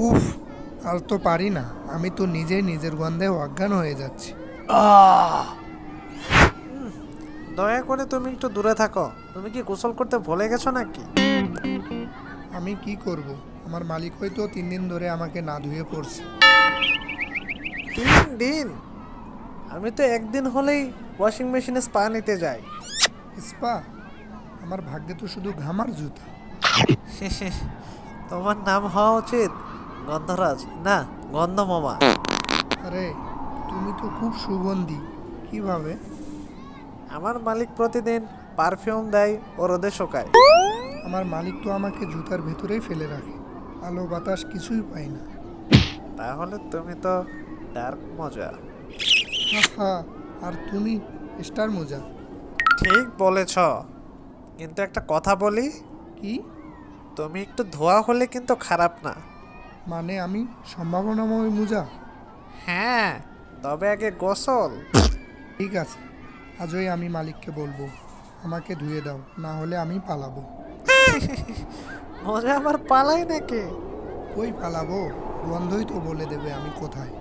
উফ, আর তো পারি না। আমি তো নিজেই নিজের গন্ধে অজ্ঞান হয়ে যাচ্ছি। দয়া করে তুমি একটু দূরে থাকো। তুমি কি গোসল করতে ভুলে গেছো নাকি? আমি কি করব? আমার মালিক হয়তো 3 দিন ধরে আমাকে না ধুয়ে পড়ছে। 3 দিন? আমি তো একদিন হলেই ওয়াশিং মেশিনে স্পা নিতে যাই। স্পা? আমার ভাগ্যে তো শুধু ঘামার জুতা। তোমার নাম হওয়া উচিত গন্ধরাজ, না গন্ধমামা। আরে, তুমি তো খুব সুগন্ধি। কিভাবে? আমার মালিক প্রতিদিন পারফিউম দেয় ও রোদে শোকায়। আমার মালিক তো আমাকে জুতার ভেতরেই ফেলে রাখে। আলো বাতাস কিছুই পাই না। তাহলে তুমি তো ডার্ক মজা। হা, আর তুমি স্টার মোজা। ঠিক বলেছ, কিন্তু একটা কথা বলি, কি? তুমি একটু ধোয়া হলে কিন্তু খারাপ না। মানে আমি সম্ভাবনাময় মোজা? হ্যাঁ, তবে আগে গোসল। ঠিক আছে, আজই আমি মালিককে বলবো আমাকে ধুয়ে দাও, না হলে আমি পালাবো। মজা আবার পালাই নাকি? কই পালাবো? গন্ধই তো বলে দেবে আমি কোথায়।